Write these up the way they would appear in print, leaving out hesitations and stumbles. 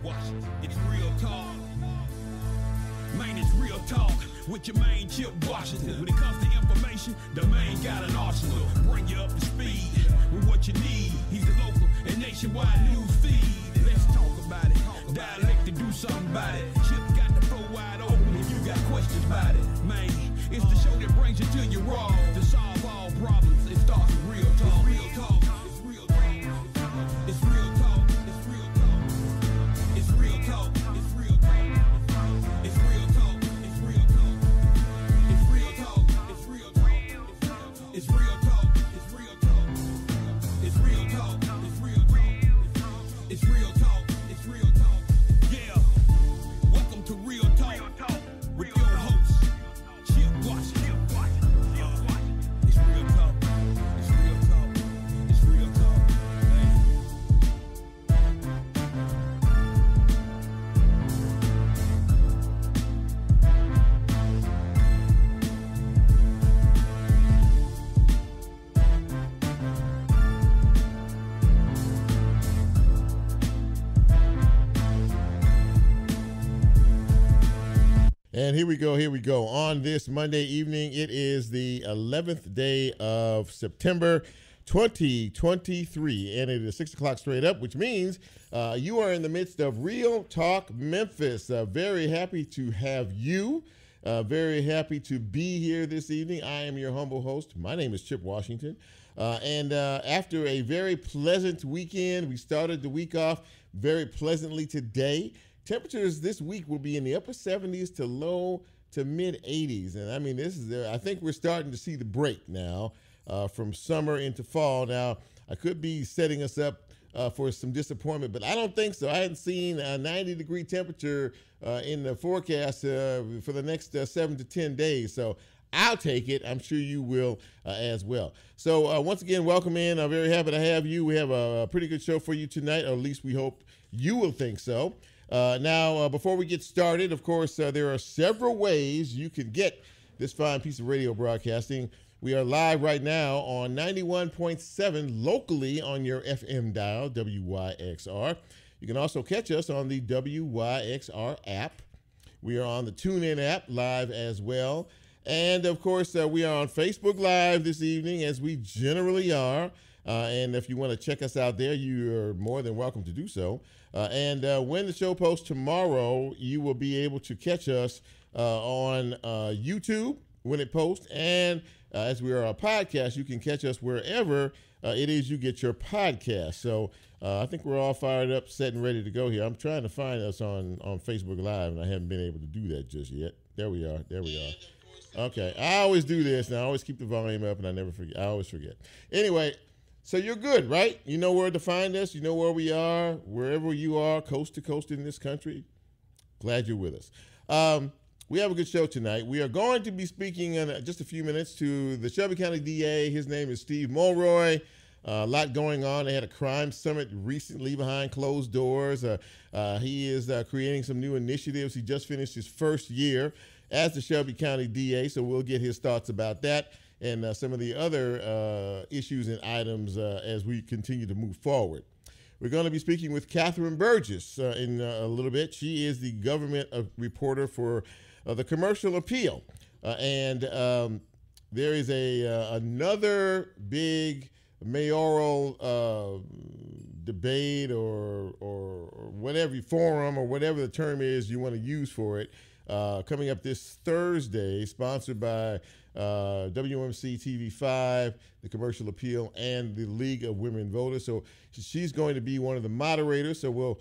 Watch, it's real talk. Man, it's real talk with your main Chip Washington. When it comes to information, the man got an arsenal. Bring you up to speed with what you need. He's the local and nationwide news feed. Let's talk about it. Dialect to do something about it. Chip got the floor wide open if you got questions about it. Man, it's the show that brings you to your raw. To solve all problems, it starts with real talk. Real talk. It's real talk. It's real talk. It's real talk. It's real talk. It's real talk. It's real talk. It's real talk. It's real talk. It's real talk. It's real talk. It's real talk. It's real talk. It's real talk. It's real talk. It's real talk. Yeah. Welcome to Real Talk with your host, Chip Washington. It's real talk. It's real talk. It's real talk. And here we go. On this Monday evening, it is the 11th day of September 2023, and it is 6 o'clock straight up, which means you are in the midst of Real Talk Memphis. Very happy to have you. Very happy to be here this evening. I am your humble host. My name is Chip Washington. And after a very pleasant weekend, we started the week off very pleasantly today. Temperatures this week will be in the upper 70s to low to mid 80s. And I mean, I think we're starting to see the break now from summer into fall. Now, I could be setting us up for some disappointment, but I don't think so. I hadn't seen a 90-degree temperature in the forecast for the next 7 to 10 days. So I'll take it. I'm sure you will as well. So once again, welcome in. I'm very happy to have you. We have a pretty good show for you tonight, or at least we hope you will think so. Now, before we get started, of course, there are several ways you can get this fine piece of radio broadcasting. We are live right now on 91.7 locally on your FM dial, WYXR. You can also catch us on the WYXR app. We are on the TuneIn app live as well. And, of course, we are on Facebook Live this evening, as we generally are. And if you want to check us out there, you are more than welcome to do so. And when the show posts tomorrow, you will be able to catch us on YouTube when it posts. And as we are a podcast, you can catch us wherever it is you get your podcast. So I think we're all fired up, set and ready to go here. I'm trying to find us on Facebook Live, and I haven't been able to do that just yet. There we are. There we are. Okay. I always do this, and I always keep the volume up, and I never forget. I always forget. Anyway. So you're good, right? You know where to find us. You know where we are, wherever you are, coast to coast in this country. Glad you're with us. We have a good show tonight. We are going to be speaking in just a few minutes to the Shelby County DA. His name is Steve Mulroy. A lot going on. They had a crime summit recently behind closed doors. He is creating some new initiatives. He just finished his first year as the Shelby County DA, so we'll get his thoughts about that and some of the other issues and items as we continue to move forward. We're going to be speaking with Katherine Burgess in a little bit. She is the government reporter for the Commercial Appeal. And there is another big mayoral debate or whatever forum or whatever the term is you want to use for it coming up this Thursday, sponsored by WMC TV5, the Commercial Appeal, and the League of Women Voters. So she's going to be one of the moderators. So we'll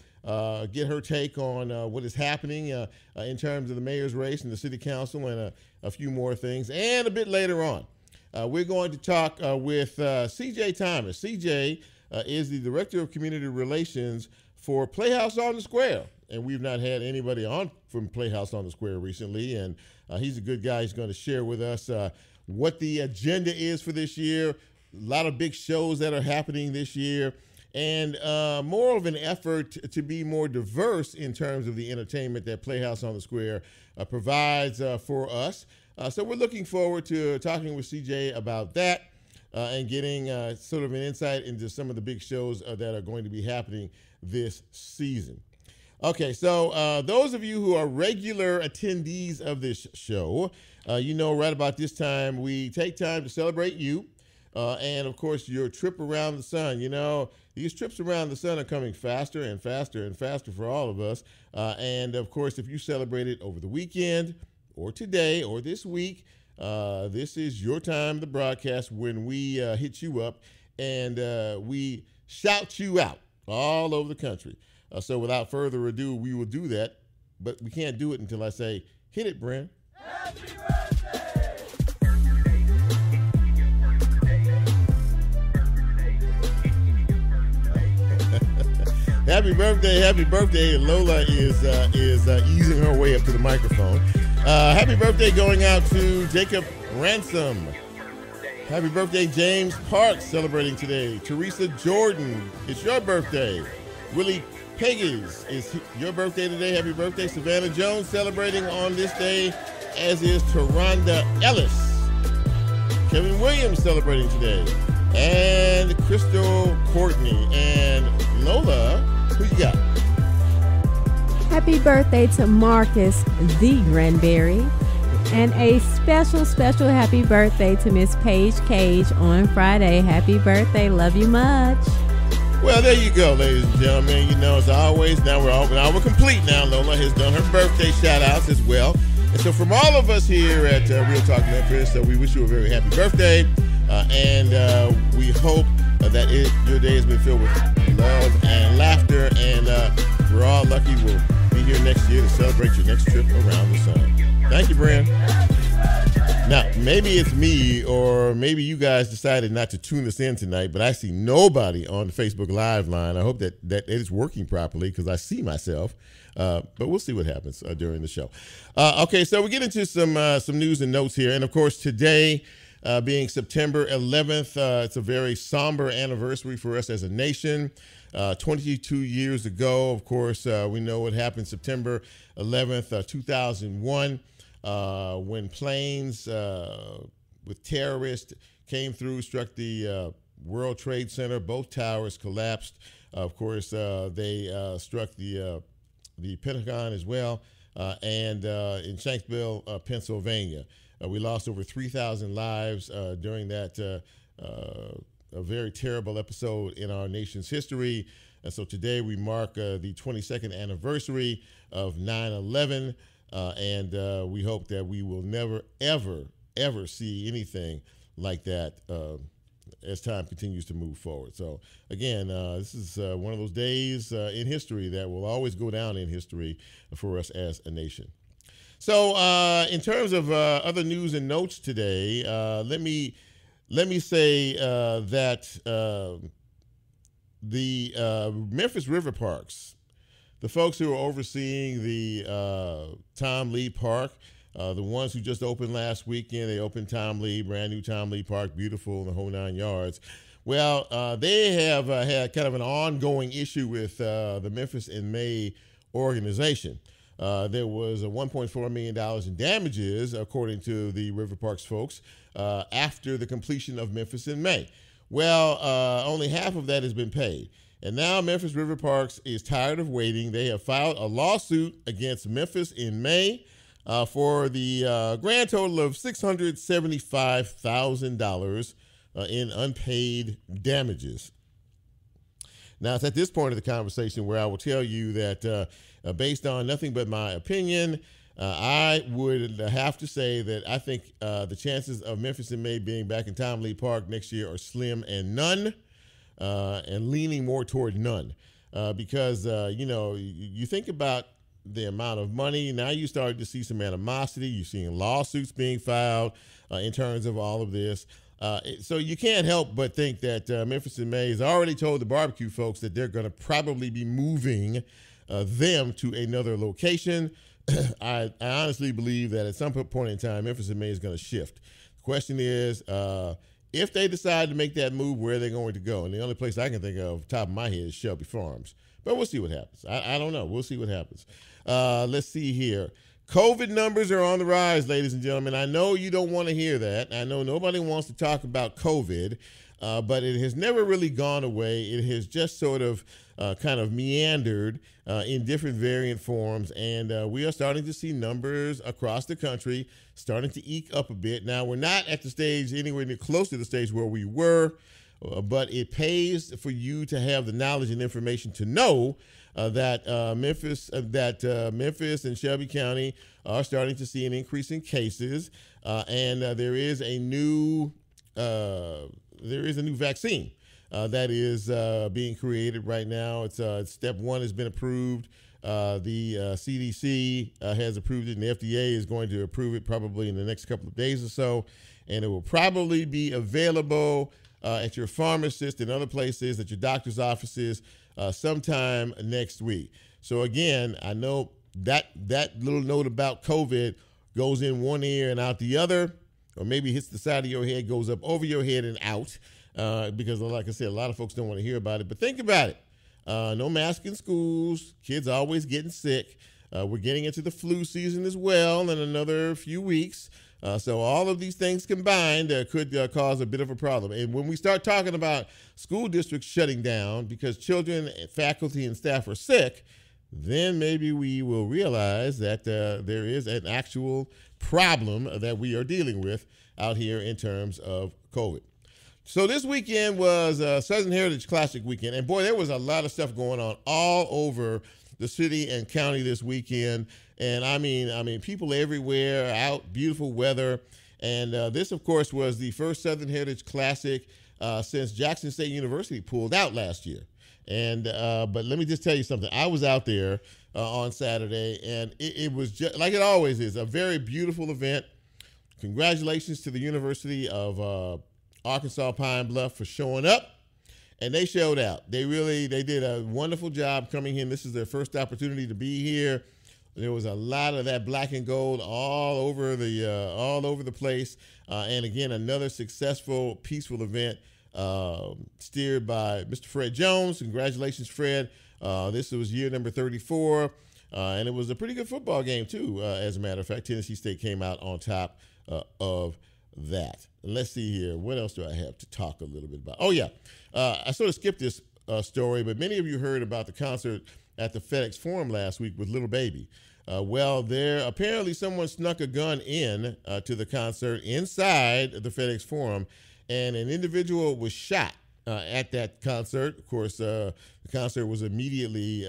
get her take on what is happening in terms of the mayor's race and the city council and a few more things. And a bit later on, we're going to talk with CJ Thomas. CJ is the Director of Community Relations for Playhouse on the Square. And we've not had anybody on from Playhouse on the Square recently. And he's a good guy. He's going to share with us what the agenda is for this year, a lot of big shows that are happening this year, and more of an effort to be more diverse in terms of the entertainment that Playhouse on the Square provides for us. So we're looking forward to talking with CJ about that and getting sort of an insight into some of the big shows that are going to be happening this season. Okay, so those of you who are regular attendees of this show, you know right about this time we take time to celebrate you. And, of course, your trip around the sun. You know, these trips around the sun are coming faster and faster and faster for all of us. And, of course, if you celebrate it over the weekend or today or this week, this is your time, the broadcast, when we hit you up and we shout you out all over the country. So without further ado, we will do that. But we can't do it until I say, hit it, Bren. Happy birthday! Happy birthday. Lola is easing her way up to the microphone. Happy birthday going out to Jacob Ransom. Happy birthday, James Parks, celebrating today. Teresa Jordan, it's your birthday. Willie Peggis, it's your birthday today. Happy birthday. Savannah Jones celebrating on this day, as is Taronda Ellis. Kevin Williams celebrating today. And Crystal Courtney. And Lola, who you got? Happy birthday to Marcus the Granberry. And a special happy birthday to Miss Paige Cage on Friday. Happy birthday. Love you much. Well, there you go, ladies and gentlemen. You know, as always, now we're complete now. Lola has done her birthday shout-outs as well. And so from all of us here at Real Talk Memphis, we wish you a very happy birthday. And we hope that your day has been filled with love and laughter. And we're all lucky we'll be here next year to celebrate your next trip around the sun. Thank you, Bren. Now, maybe it's me or maybe you guys decided not to tune us in tonight, but I see nobody on the Facebook Live line. I hope that it is working properly because I see myself. But we'll see what happens during the show. Okay, so we get into some news and notes here. And, of course, today being September 11th, it's a very somber anniversary for us as a nation. 22 years ago, of course, we know what happened September 11th, 2001. When planes with terrorists came through, struck the World Trade Center, both towers collapsed. Of course, they struck the Pentagon as well, and in Shanksville, Pennsylvania. We lost over 3,000 lives during that a very terrible episode in our nation's history. And so today we mark the 22nd anniversary of 9/11. And we hope that we will never, ever, ever see anything like that as time continues to move forward. So, again, this is one of those days in history that will always go down in history for us as a nation. So, in terms of other news and notes today, let me say that the Memphis River Parks, the folks who are overseeing the Tom Lee Park, the ones who just opened last weekend, they opened Tom Lee, brand new Tom Lee Park, beautiful, the whole 9 yards. Well, they have had kind of an ongoing issue with the Memphis in May organization. There was $1.4 million in damages, according to the River Parks folks, after the completion of Memphis in May. Well, only half of that has been paid. And now Memphis River Parks is tired of waiting. They have filed a lawsuit against Memphis in May for the grand total of $675,000 in unpaid damages. Now, it's at this point of the conversation where I will tell you that based on nothing but my opinion, I would have to say that I think the chances of Memphis in May being back in Tom Lee Park next year are slim and none. And leaning more toward none, because, you think about the amount of money. Now you started to see some animosity. You're seeing lawsuits being filed in terms of all of this. So you can't help but think that Memphis in May has already told the barbecue folks that they're going to probably be moving them to another location. I honestly believe that at some point in time, Memphis in May is going to shift. The question is, if they decide to make that move, where are they going to go? And the only place I can think of, top of my head, is Shelby Farms. But we'll see what happens. I don't know. We'll see what happens. Let's see here. COVID numbers are on the rise, ladies and gentlemen. I know you don't want to hear that. I know nobody wants to talk about COVID. but it has never really gone away. It has just sort of kind of meandered in different variant forms, and we are starting to see numbers across the country starting to eke up a bit. Now, we're not at the stage anywhere near close to the stage where we were, but it pays for you to have the knowledge and information to know that Memphis and Shelby County are starting to see an increase in cases, and there is a new vaccine that is being created right now. It's step 1 has been approved. The CDC has approved it, and the FDA is going to approve it probably in the next couple of days or so, and it will probably be available at your pharmacist and other places, at your doctor's offices, sometime next week. So again, I know that little note about COVID goes in one ear and out the other, or maybe hits the side of your head, goes up over your head and out, because like I said, a lot of folks don't want to hear about it. But think about it. No mask in schools. Kids always getting sick. We're getting into the flu season as well in another few weeks. So all of these things combined could cause a bit of a problem. And when we start talking about school districts shutting down because children, faculty, and staff are sick, then maybe we will realize that there is an actual problem that we are dealing with out here in terms of COVID. So this weekend was Southern Heritage Classic weekend. And boy, there was a lot of stuff going on all over the city and county this weekend. And I mean, people everywhere out, beautiful weather. And this, of course, was the first Southern Heritage Classic since Jackson State University pulled out last year. And but let me just tell you something. I was out there on Saturday, and it was just like it always is, a very beautiful event. Congratulations to the University of Arkansas Pine Bluff for showing up. And they showed out. They did a wonderful job coming in. This is their first opportunity to be here. There was a lot of that black and gold all over the place. And again, another successful, peaceful event steered by Mr. Fred Jones. Congratulations, Fred. This was year number 34. And it was a pretty good football game, too. As a matter of fact, Tennessee State came out on top of that. And let's see here. What else do I have to talk a little bit about? Oh, yeah. I sort of skipped this story, but many of you heard about the concert at the FedEx Forum last week with Little Baby. Well, there apparently someone snuck a gun in to the concert inside the FedEx Forum, and an individual was shot at that concert. Of course, the concert was immediately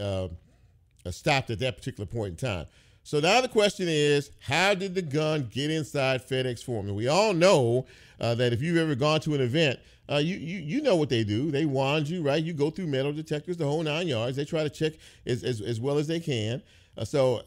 stopped at that particular point in time. So now the question is, how did the gun get inside FedEx Forum? And we all know that if you've ever gone to an event, you know what they do. They wand you, right? You go through metal detectors, the whole 9 yards. They try to check as well as they can. So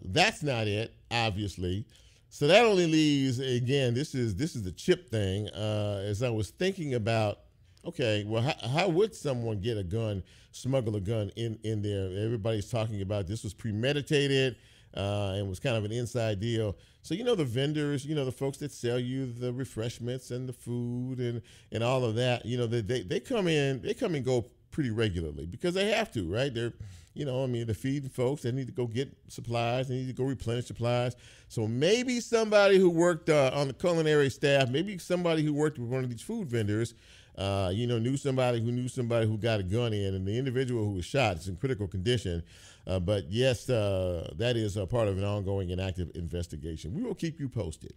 that's not it, obviously. So that only leaves, again, this is the chip thing. As I was thinking about, okay, well, how would someone get a gun, smuggle a gun in there? Everybody's talking about this was premeditated. And was kind of an inside deal. So, the vendors, the folks that sell you the refreshments and the food and all of that, they come and go pretty regularly because they have to, right? They're, they're feeding folks. They need to go get supplies. They need to go replenish supplies. So maybe somebody who worked on the culinary staff, maybe somebody who worked with one of these food vendors, knew somebody who got a gun in, and the individual who was shot is in critical condition. But yes, that is a part of an ongoing and active investigation. We will keep you posted.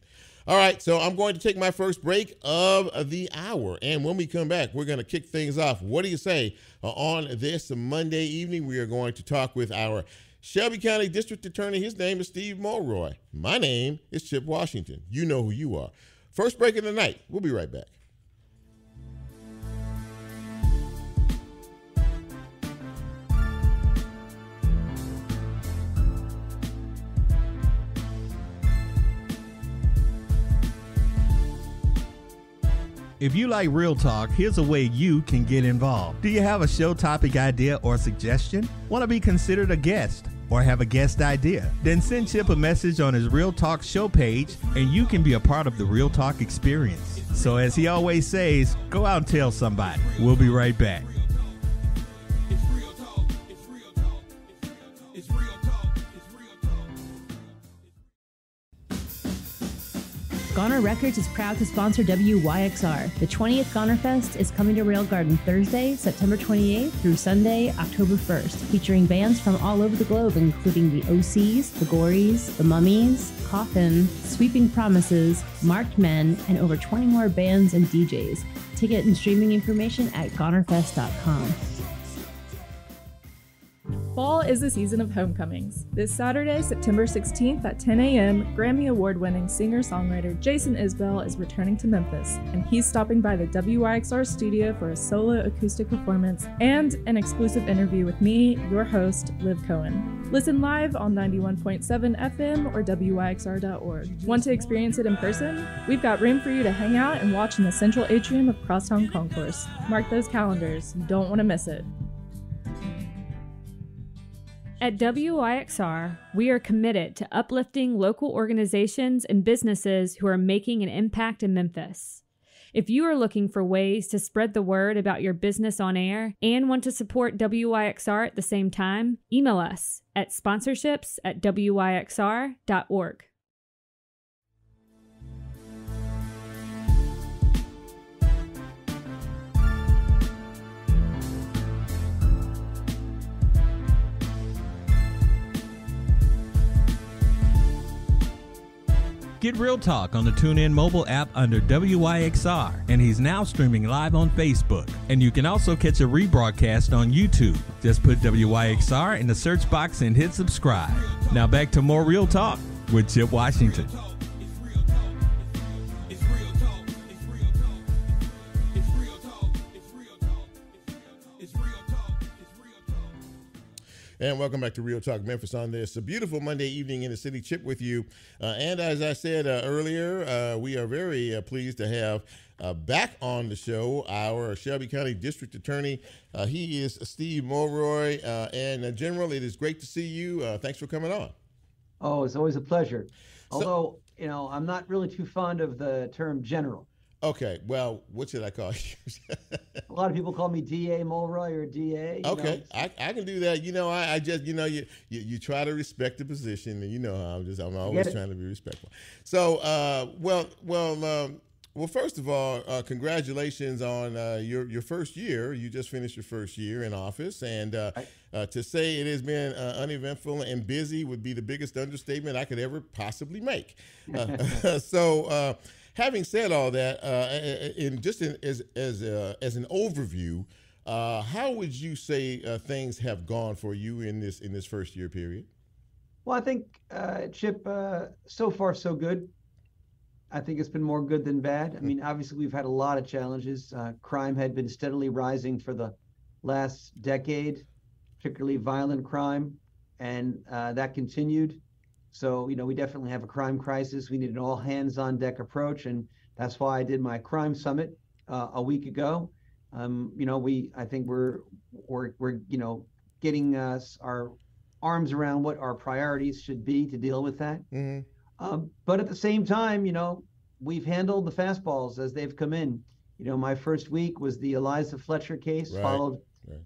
All right, so I'm going to take my first break of the hour. And when we come back, we're going to kick things off. What do you say on this Monday evening? We are going to talk with our Shelby County District Attorney. His name is Steve Mulroy. My name is Chip Washington. You know who you are. First break of the night. We'll be right back. If you like Real Talk, here's a way you can get involved. Do you have a show topic idea or suggestion? Want to be considered a guest or have a guest idea? Then send Chip a message on his Real Talk show page and you can be a part of the Real Talk experience. So as he always says, go out and tell somebody. We'll be right back. Gonna WYXR Records is proud to sponsor WYXR. The 20th Goner Fest is coming to Rail Garden Thursday, September 28th through Sunday, October 1st, featuring bands from all over the globe, including the OCs, the Gories, the Mummies, Coffin, Sweeping Promises, Marked Men, and over 20 more bands and DJs. Ticket and streaming information at gonerfest.com. Fall is the season of homecomings. This Saturday, September 16th at 10 a.m., Grammy Award-winning singer-songwriter Jason Isbell is returning to Memphis, and he's stopping by the WYXR studio for a solo acoustic performance and an exclusive interview with me, your host, Liv Cohen. Listen live on 91.7 FM or WYXR.org. Want to experience it in person? We've got room for you to hang out and watch in the central atrium of Crosstown Concourse. Mark those calendars. You don't want to miss it. At WYXR, we are committed to uplifting local organizations and businesses who are making an impact in Memphis. If you are looking for ways to spread the word about your business on air and want to support WYXR at the same time, email us at sponsorships@wyxr.org. Get Real Talk on the TuneIn mobile app under WYXR, and he's now streaming live on Facebook. And you can also catch a rebroadcast on YouTube. Just put WYXR in the search box and hit subscribe. Now back to more Real Talk with Chip Washington. And welcome back to Real Talk Memphis on this a beautiful Monday evening in the city. Chip with you. And as I said earlier, we are very pleased to have back on the show our Shelby County District Attorney. He is Steve Mulroy. And General, it is great to see you. Thanks for coming on. Oh, it's always a pleasure. Although, I'm not really too fond of the term general. Okay, well, what should I call you? A lot of people call me DA Mulroy or DA. Okay, I can do that. I just, you try to respect the position, and how I'm always trying to be respectful. So, well, first of all, congratulations on your first year. You just finished your first year in office, and to say it has been uneventful and busy would be the biggest understatement I could ever possibly make. So. Having said all that, as an overview, how would you say things have gone for you in this first year period? Well, I think, Chip, so far so good. I think it's been more good than bad. I mean, obviously we've had a lot of challenges. Crime had been steadily rising for the last decade, particularly violent crime, and that continued. So, we definitely have a crime crisis. We need an all hands on deck approach. And that's why I did my crime summit a week ago. I think we're getting our arms around what our priorities should be to deal with that. Mm-hmm. But at the same time, we've handled the fastballs as they've come in. My first week was the Eliza Fletcher case, followed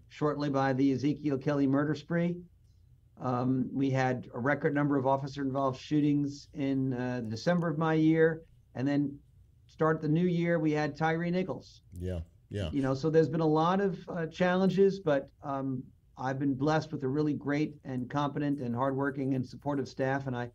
shortly by the Ezekiel Kelly murder spree. We had a record number of officer-involved shootings in December of my year, and then start the new year, we had Tyree Nichols. Yeah. So there's been a lot of challenges, but I've been blessed with a really great and competent and hardworking and supportive staff, and I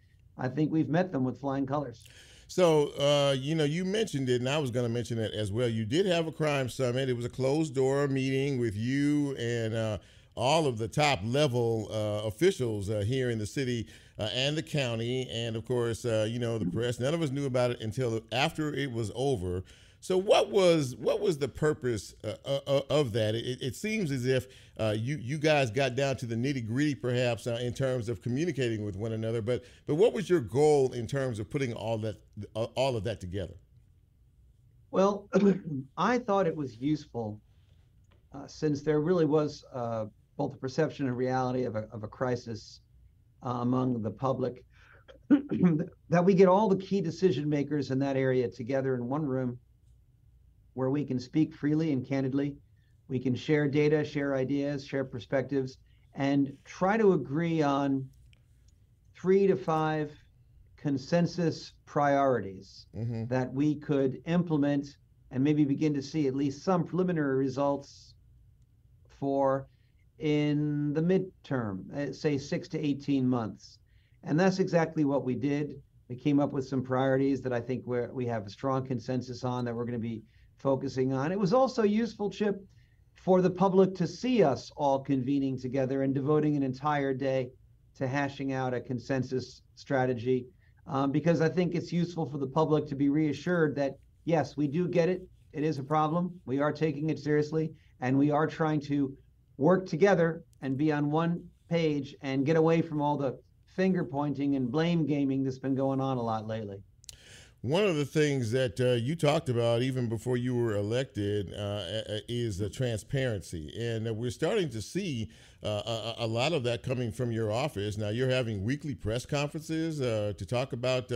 think we've met them with flying colors. So, you mentioned it, and I was going to mention it as well. You did have a crime summit. It was a closed-door meeting with you and all of the top level officials here in the city and the county, and of course, the press. None of us knew about it until after it was over. So what was the purpose of that? It seems as if you guys got down to the nitty gritty, perhaps in terms of communicating with one another. But what was your goal in terms of putting all of that together? Well, I thought it was useful since there really was both the perception and reality of a crisis among the public, that we get all the key decision makers in that area together in one room where we can speak freely and candidly. We can share data, share ideas, share perspectives, and try to agree on 3 to 5 consensus priorities that we could implement and maybe begin to see at least some preliminary results for in the midterm, say 6 to 18 months. And that's exactly what we did. We came up with some priorities that I think we have a strong consensus on that we're going to be focusing on. It was also useful, Chip, for the public to see us all convening together and devoting an entire day to hashing out a consensus strategy, because I think it's useful for the public to be reassured that, yes, we do get it. It is a problem. We are taking it seriously, and we are trying to work together and be on one page and get away from all the finger pointing and blame gaming that's been going on a lot lately. One of the things that you talked about even before you were elected is the transparency. And we're starting to see a lot of that coming from your office. Now, you're having weekly press conferences to talk about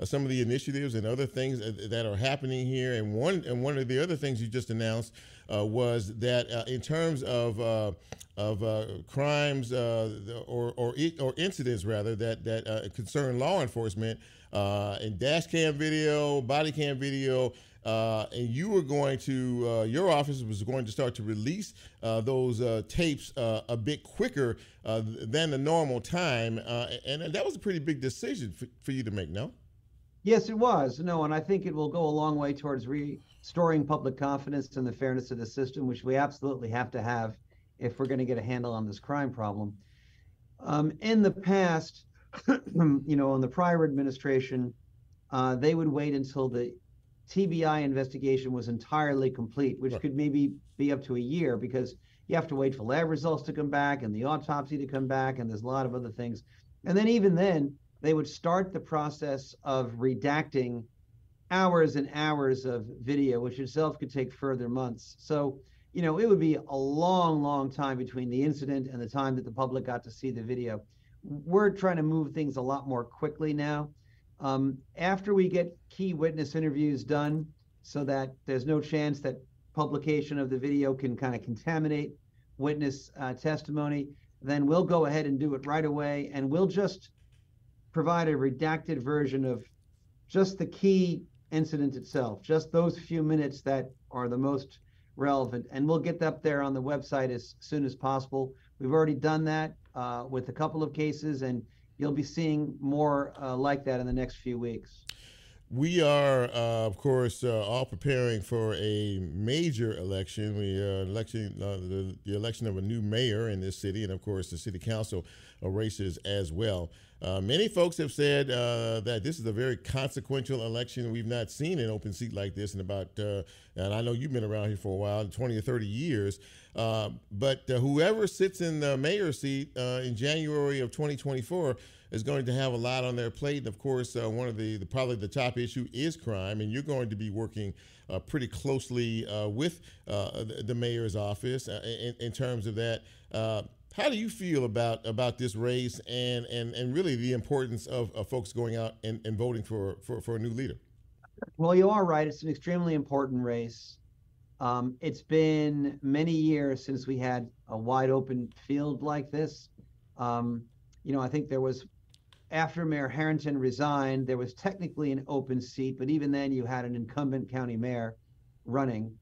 some of the initiatives and other things that are happening here. And one of the other things you just announced was that in terms of crimes or incidents, rather, that concern law enforcement, and dash cam video, body cam video, and you were going to, your office was going to start to release those tapes a bit quicker than the normal time. And that was a pretty big decision for you to make, no? Yes, it was. No, and I think it will go a long way towards restoring public confidence in the fairness of the system, which we absolutely have to have if we're going to get a handle on this crime problem. In the past, you know, in the prior administration, they would wait until the TBI investigation was entirely complete, which could maybe be up to a year, because you have to wait for lab results to come back and the autopsy to come back, and there's a lot of other things. And then even then, they would start the process of redacting hours and hours of video, which itself could take further months. So, you know, it would be a long, long time between the incident and the time that the public got to see the video. We're trying to move things a lot more quickly now. After we get key witness interviews done so that there's no chance that publication of the video can kind of contaminate witness testimony, then we'll go ahead and do it right away. And we'll just provide a redacted version of just the key incident itself, just those few minutes that are the most relevant. And we'll get that up there on the website as soon as possible. We've already done that with a couple of cases, and you'll be seeing more like that in the next few weeks. We are, of course, all preparing for a major election. We are the election of a new mayor in this city, and of course, the city council races as well. Many folks have said that this is a very consequential election. We've not seen an open seat like this in about, and I know you've been around here for a while, 20 or 30 years. But whoever sits in the mayor's seat in January of 2024 is going to have a lot on their plate. And of course, one of probably the top issue is crime, and you're going to be working pretty closely with the mayor's office in terms of that. How do you feel about this race and really the importance of folks going out and voting for a new leader? Well, you are right. It's an extremely important race. It's been many years since we had a wide open field like this. You know, I think there was, after Mayor Harrington resigned, there was technically an open seat, but even then you had an incumbent county mayor running.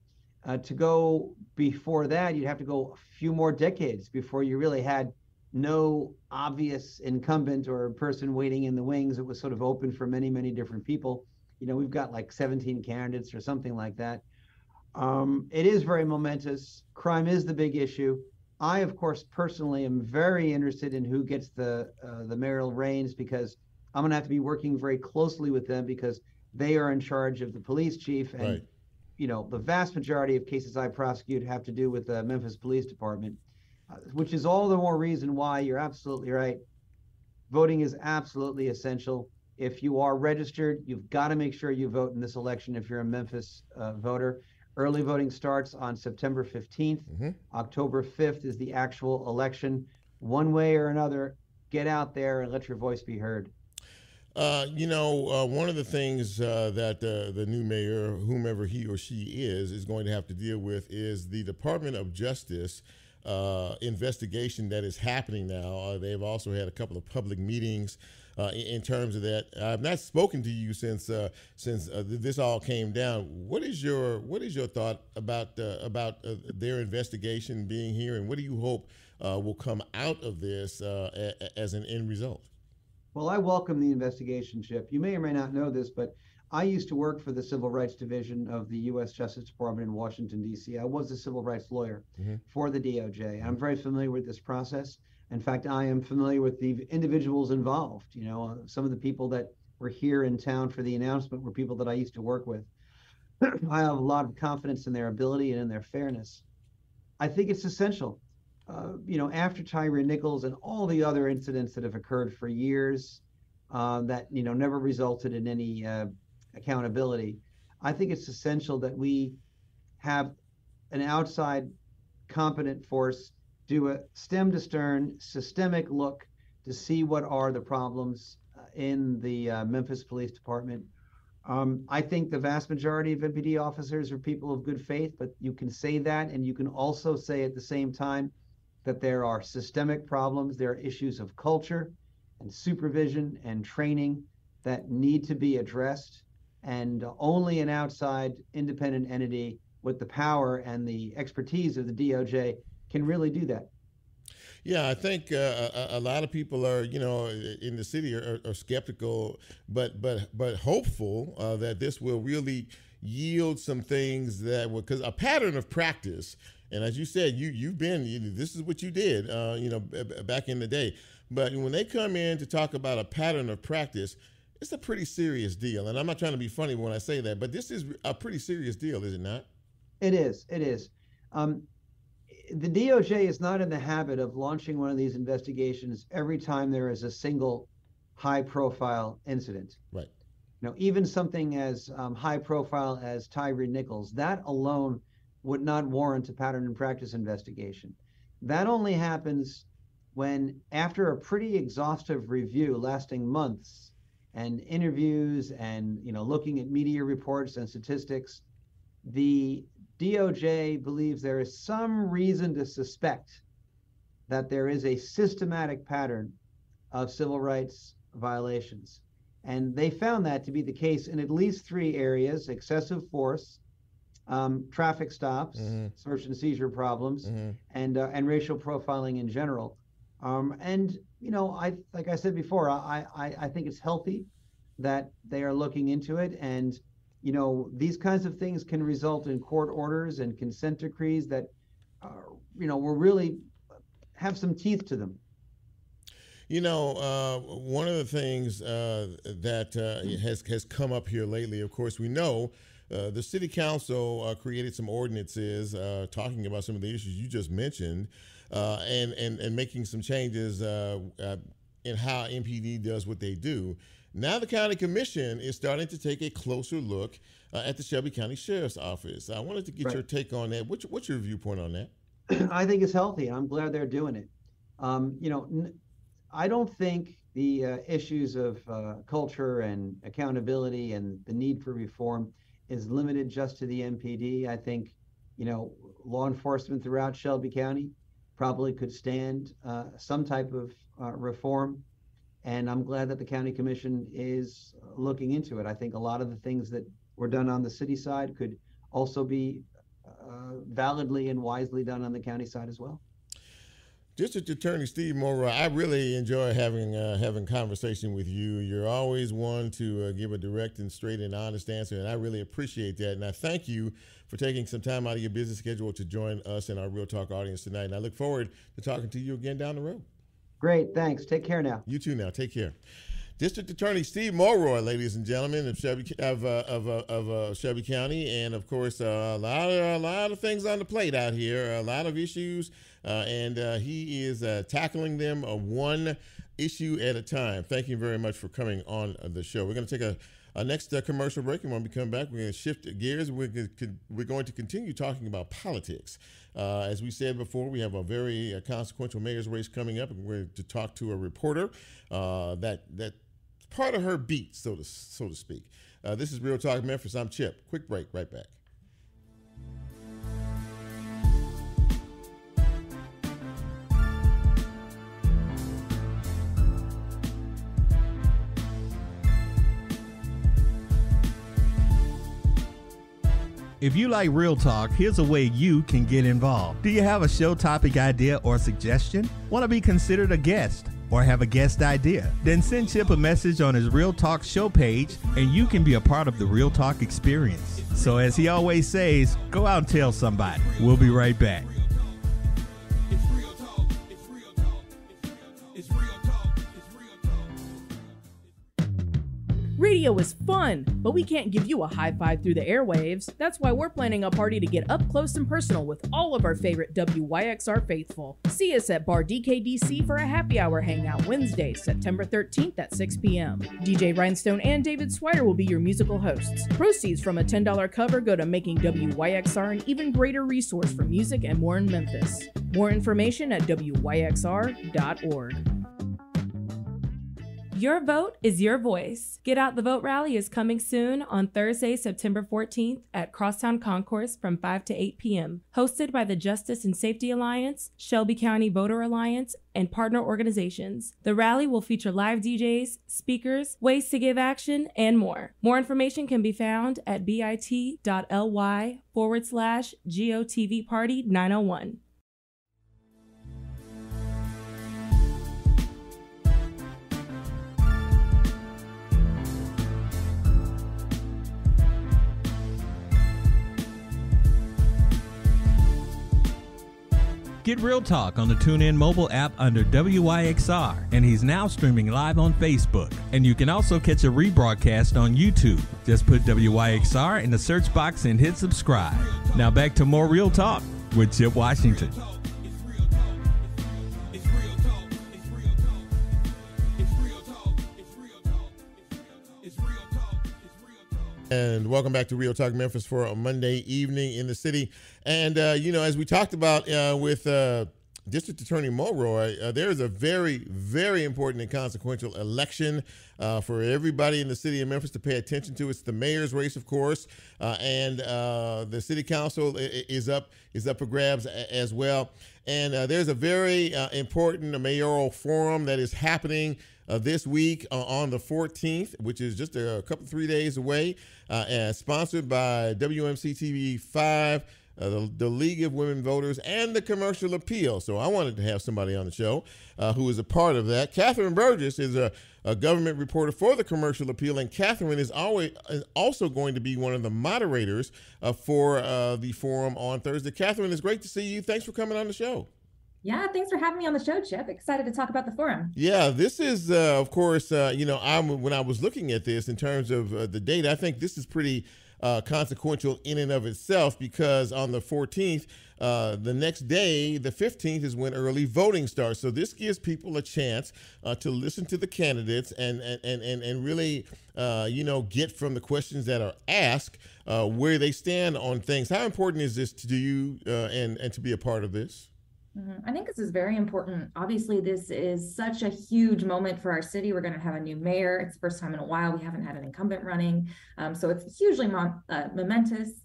To go before that, you'd have to go a few more decades before you really had no obvious incumbent or person waiting in the wings. It was sort of open for many, many different people. You know, we've got like 17 candidates or something like that. It is very momentous. Crime is the big issue. I, of course, personally am very interested in who gets the mayoral reins, because I'm going to have to be working very closely with them, because they are in charge of the police chief. And, right. You know, the vast majority of cases I prosecute have to do with the Memphis Police Department, which is all the more reason why you're absolutely right. Voting is absolutely essential. If you are registered, you've got to make sure you vote in this election if you're a Memphis voter. Early voting starts on September 15th. Mm-hmm. October 5th is the actual election. One way or another, get out there and let your voice be heard. You know, one of the things that the new mayor, whomever he or she is going to have to deal with is the Department of Justice investigation that is happening now. They've also had a couple of public meetings in terms of that. I've not spoken to you since this all came down. What is your thought about their investigation being here, and what do you hope will come out of this as an end result? Well, I welcome the investigation, Chip. You may or may not know this, but I used to work for the Civil Rights Division of the U.S. Justice Department in Washington, D.C. I was a civil rights lawyer for the DOJ. I'm very familiar with this process. In fact, I am familiar with the individuals involved. You know, some of the people that were here in town for the announcement were people that I used to work with. I have a lot of confidence in their ability and in their fairness. I think it's essential. You know, after Tyre Nichols and all the other incidents that have occurred for years that, you know, never resulted in any accountability, I think it's essential that we have an outside competent force do a stem to stern systemic look to see what are the problems in the Memphis Police Department. I think the vast majority of MPD officers are people of good faith, but you can say that, and you can also say at the same time that there are systemic problems. There are issues of culture and supervision and training that need to be addressed, and only an outside independent entity with the power and the expertise of the DOJ can really do that. Yeah, I think a lot of people are, you know, in the city are skeptical, but hopeful that this will really yield some things that will, because a pattern of practice. And as you said, this is what you did, you know, back in the day. But when they come in to talk about a pattern of practice, it's a pretty serious deal. And I'm not trying to be funny when I say that, but this is a pretty serious deal, is it not? It is. It is. The DOJ is not in the habit of launching one of these investigations every time there is a single high-profile incident. Right. You know, even something as high-profile as Tyre Nichols, that alone would not warrant a pattern and practice investigation. That only happens when, after a pretty exhaustive review lasting months and interviews and, you know, looking at media reports and statistics, the DOJ believes there is some reason to suspect that there is a systematic pattern of civil rights violations. And they found that to be the case in at least 3 areas: excessive force, traffic stops, search and seizure problems, and racial profiling in general. And, you know, like I said before, I think it's healthy that they are looking into it. And, you know, these kinds of things can result in court orders and consent decrees that, you know, will really have some teeth to them. You know, one of the things that has come up here lately, of course, we know the city council created some ordinances talking about some of the issues you just mentioned, and making some changes in how MPD does what they do. Now the county commission is starting to take a closer look at the Shelby County Sheriff's Office. I wanted to get your take on that. What's your viewpoint on that? I think it's healthy. I'm glad they're doing it. You know, I don't think the issues of culture and accountability and the need for reform is limited just to the MPD. I think, you know, law enforcement throughout Shelby County probably could stand some type of reform. And I'm glad that the county commission is looking into it. I think a lot of the things that were done on the city side could also be validly and wisely done on the county side as well. District Attorney Steve Mulroy, I really enjoy having conversation with you. You're always one to give a direct and straight and honest answer, and I really appreciate that. And I thank you for taking some time out of your busy schedule to join us and our Real Talk audience tonight. And I look forward to talking to you again down the road. Great, thanks. Take care now. You too now. Take care. District Attorney Steve Mulroy, ladies and gentlemen, of Shelby County, and of course a lot of things on the plate out here, a lot of issues, and he is tackling them one issue at a time. Thank you very much for coming on the show. We're going to take a next commercial break, and when we come back, we're going to shift gears. We're going to continue talking about politics. As we said before, we have a very consequential mayor's race coming up, and we're going to talk to a reporter that's part of her beat, so to speak. This is Real Talk Memphis. I'm Chip. Quick break, right back. If you like Real Talk, here's a way you can get involved. Do you have a show topic idea or suggestion? Want to be considered a guest or have a guest idea? Then send Chip a message on his Real Talk show page and you can be a part of the Real Talk experience. So as he always says, go out and tell somebody. We'll be right back. Radio is fun, but we can't give you a high five through the airwaves. That's why we're planning a party to get up close and personal with all of our favorite WYXR faithful. See us at Bar DKDC for a happy hour hangout Wednesday, September 13th at 6 p.m. DJ Rhinestone and David Swider will be your musical hosts. Proceeds from a $10 cover go to making WYXR an even greater resource for music and more in Memphis. More information at WYXR.org. Your vote is your voice. Get Out the Vote rally is coming soon on Thursday, September 14th at Crosstown Concourse from 5 to 8 p.m. Hosted by the Justice and Safety Alliance, Shelby County Voter Alliance, and partner organizations. The rally will feature live DJs, speakers, ways to give action, and more. More information can be found at bit.ly/GOTV Party 901. Get Real Talk on the TuneIn mobile app under WYXR, and he's now streaming live on Facebook. And you can also catch a rebroadcast on YouTube. Just put WYXR in the search box and hit subscribe. Now back to more Real Talk with Chip Washington. And welcome back to Real Talk Memphis for a Monday evening in the city. And, as we talked about with District Attorney Mulroy, there is a very, very important and consequential election for everybody in the city of Memphis to pay attention to. It's the mayor's race, of course, and the city council is up for grabs as well. And there's a very important mayoral forum that is happening this week on the 14th, which is just a couple, 3 days away, sponsored by WMC-TV 5, the League of Women Voters, and the Commercial Appeal. So I wanted to have somebody on the show who is a part of that. Katherine Burgess is a government reporter for the Commercial Appeal, and Katherine is also going to be one of the moderators for the forum on Thursday. Katherine, it's great to see you. Thanks for coming on the show. Yeah, thanks for having me on the show, Chip. Excited to talk about the forum. Yeah, this is, of course, when I was looking at this in terms of the date, I think this is pretty consequential in and of itself, because on the 14th, the next day, the 15th, is when early voting starts. So this gives people a chance to listen to the candidates and really, get from the questions that are asked where they stand on things. How important is this to you and to be a part of this? I think this is very important. Obviously, this is such a huge moment for our city. We're going to have a new mayor. It's the first time in a while we haven't had an incumbent running. So it's hugely momentous.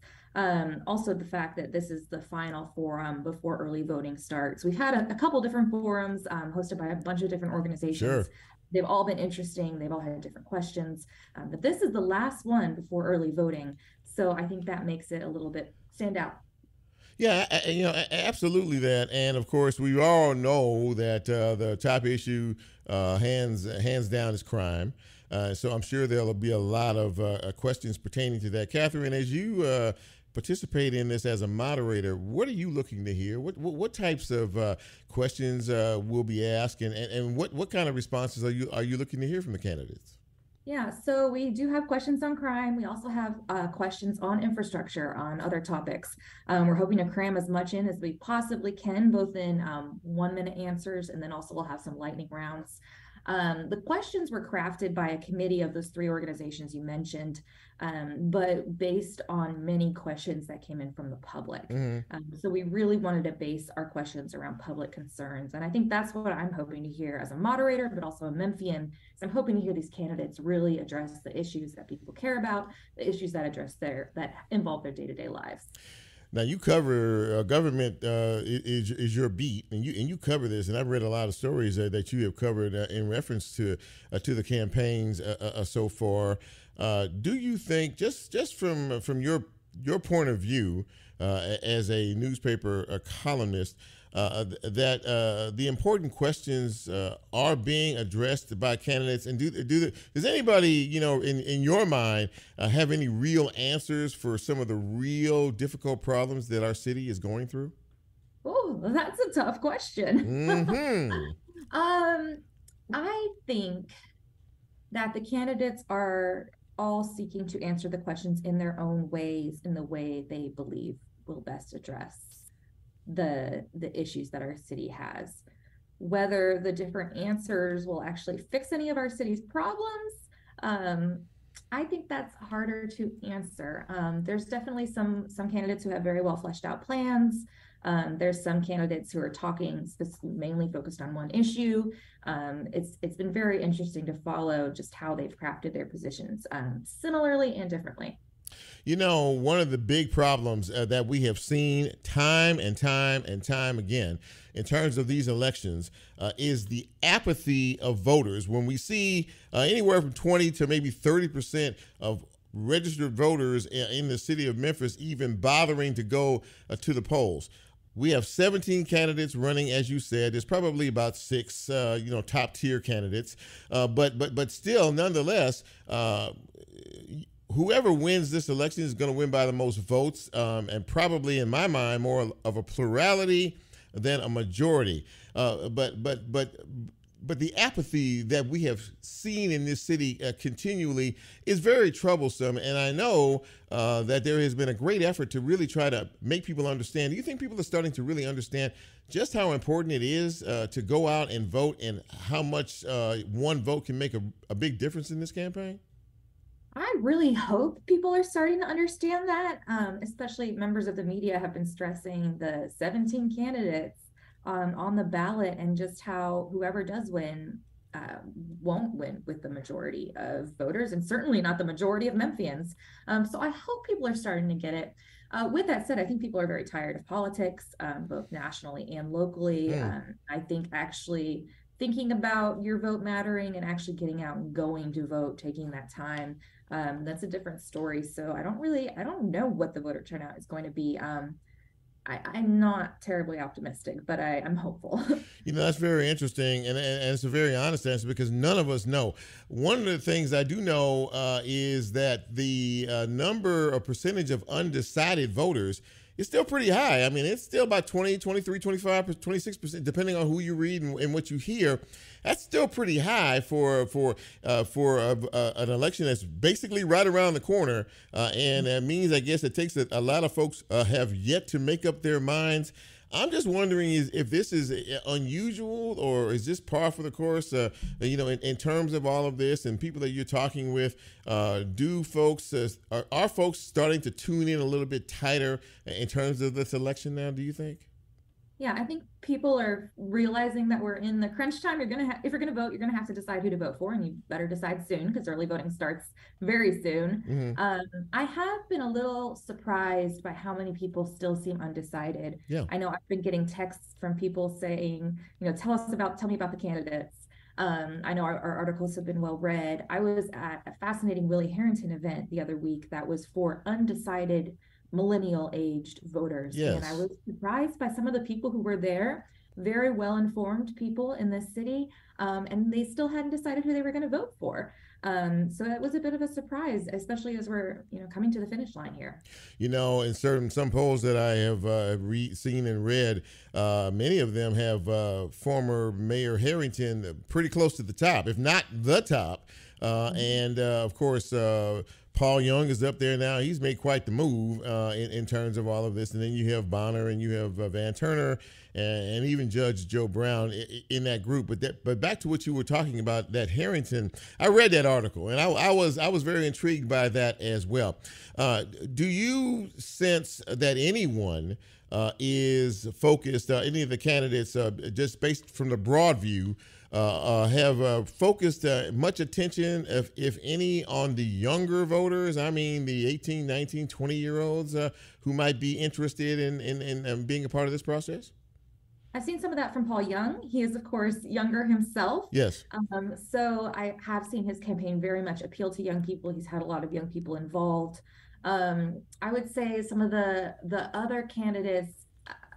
Also, the fact that this is the final forum before early voting starts. We've had a couple different forums hosted by a bunch of different organizations. Sure. They've all been interesting. They've all had different questions. But this is the last one before early voting. So I think that makes it a little bit stand out. Yeah, absolutely that. And of course, we all know that the top issue, hands down, is crime. So I'm sure there'll be a lot of questions pertaining to that. Katherine, as you participate in this as a moderator, what are you looking to hear? What types of questions will be asked, and what kind of responses are you looking to hear from the candidates? Yeah, so we do have questions on crime. We also have questions on infrastructure, on other topics. We're hoping to cram as much in as we possibly can, both in 1-minute answers, and then also we'll have some lightning rounds. The questions were crafted by a committee of those 3 organizations you mentioned, but based on many questions that came in from the public. So we really wanted to base our questions around public concerns. And I think that's what I'm hoping to hear as a moderator, but also a Memphian. So I'm hoping to hear these candidates really address the issues that people care about, the issues that that involve their day-to-day lives. Now, you cover government is your beat, and you cover this, and I've read a lot of stories that you have covered in reference to the campaigns so far. Do you think, just from your your point of view as a newspaper columnist, that the important questions are being addressed by candidates, and does anybody, you know, in your mind, have any real answers for some of the real difficult problems that our city is going through? Oh, that's a tough question. I think that the candidates are all seeking to answer the questions in their own ways, in the way they believe will best address the issues that our city has. Whether the different answers will actually fix any of our city's problems, I think that's harder to answer. There's definitely some candidates who have very well fleshed out plans. There's some candidates who are talking mainly focused on one issue. It's been very interesting to follow just how they've crafted their positions, similarly and differently. You know, one of the big problems that we have seen time and time and time again in terms of these elections is the apathy of voters. When we see anywhere from 20 to maybe 30% of registered voters in the city of Memphis even bothering to go to the polls. We have 17 candidates running, as you said. There's probably about 6, top tier candidates, but still, nonetheless, whoever wins this election is going to win by the most votes, and probably, in my mind, more of a plurality than a majority. But the apathy that we have seen in this city continually is very troublesome. And I know that there has been a great effort to really try to make people understand. Do you think people are starting to really understand just how important it is to go out and vote, and how much one vote can make a big difference in this campaign? I really hope people are starting to understand that, especially members of the media have been stressing the 17 candidates on the ballot, and just how whoever does win won't win with the majority of voters, and certainly not the majority of Memphians. So I hope people are starting to get it. With that said, I think people are very tired of politics, both nationally and locally. I think actually thinking about your vote mattering and actually getting out and going to vote, taking that time, that's a different story. So I don't know what the voter turnout is going to be. I'm not terribly optimistic, but I'm hopeful. You know, that's very interesting, and it's a very honest answer, because none of us know. One of the things I do know is that the number or percentage of undecided voters is still pretty high. I mean, it's still about 20, 23, 25, 26%, depending on who you read and what you hear. That's still pretty high for an election that's basically right around the corner. And that means, I guess, it takes a lot of folks have yet to make up their minds. I'm just wondering if this is unusual, or is this par for the course, in terms of all of this and people that you're talking with. Are folks starting to tune in a little bit tighter in terms of this election now, do you think? Yeah, I think people are realizing that we're in the crunch time. If you're gonna vote, you're gonna have to decide who to vote for, and you better decide soon, because early voting starts very soon. I have been a little surprised by how many people still seem undecided. Yeah. I know I've been getting texts from people saying, tell me about the candidates. I know our articles have been well read. I was at a fascinating Willie Harrington event the other week that was for undecided millennial aged voters. Yes. And I was surprised by some of the people who were there, very well informed people in this city, and they still hadn't decided who they were going to vote for. So that was a bit of a surprise, especially as we're coming to the finish line here. In some polls that I have seen and read, many of them have former Mayor Harrington pretty close to the top, if not the top. And of course, Paul Young is up there now. He's made quite the move in terms of all of this. And then you have Bonner, and you have Van Turner, and even Judge Joe Brown in that group. But back to what you were talking about, that Harrington, I read that article, and I was very intrigued by that as well. Do you sense that anyone is focused, any of the candidates, just based from the broad view, have focused much attention, if any, on the younger voters? I mean, the 18, 19, 20-year-olds who might be interested in being a part of this process? I've seen some of that from Paul Young. He is, of course, younger himself. Yes. So I have seen his campaign very much appeal to young people. He's had a lot of young people involved. I would say some of the other candidates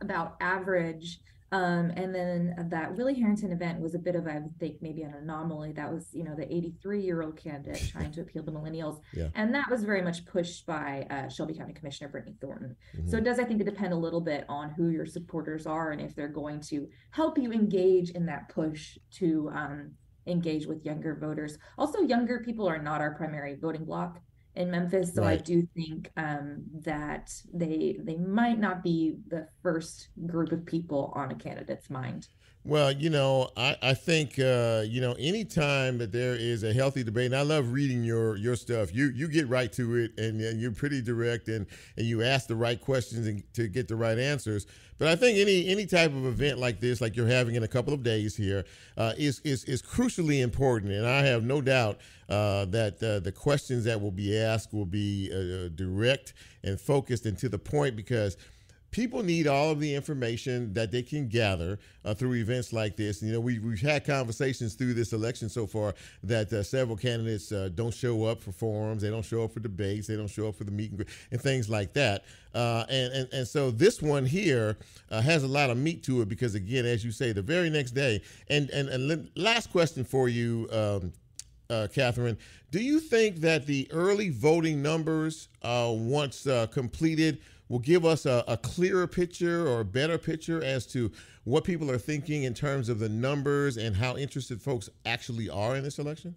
about average. And then that Willie Harrington event was a bit of, I would think, maybe an anomaly. That was, you know, the 83-year-old candidate trying to appeal to millennials. Yeah. And that was very much pushed by Shelby County Commissioner Brittany Thornton. So it does, I think, depend a little bit on who your supporters are and if they're going to help you engage in that push to engage with younger voters. Also, younger people are not our primary voting bloc in Memphis, so right. I do think that they might not be the first group of people on a candidate's mind. Well, you know, I think, you know, anytime that there is a healthy debate, and I love reading your stuff, you get right to it, and you're pretty direct, and you ask the right questions and to get the right answers. But I think any type of event like this, like you're having in a couple of days here, is crucially important. And I have no doubt that the questions that will be asked will be direct and focused and to the point, because people need all of the information that they can gather through events like this. You know, we've had conversations through this election so far that several candidates don't show up for forums, they don't show up for debates, they don't show up for the meet and greet and things like that. And so this one here has a lot of meat to it, because again, as you say, the very next day. And last question for you, Katherine, do you think that the early voting numbers, once completed, will give us a clearer picture or a better picture as to what people are thinking in terms of the numbers and how interested folks actually are in this election?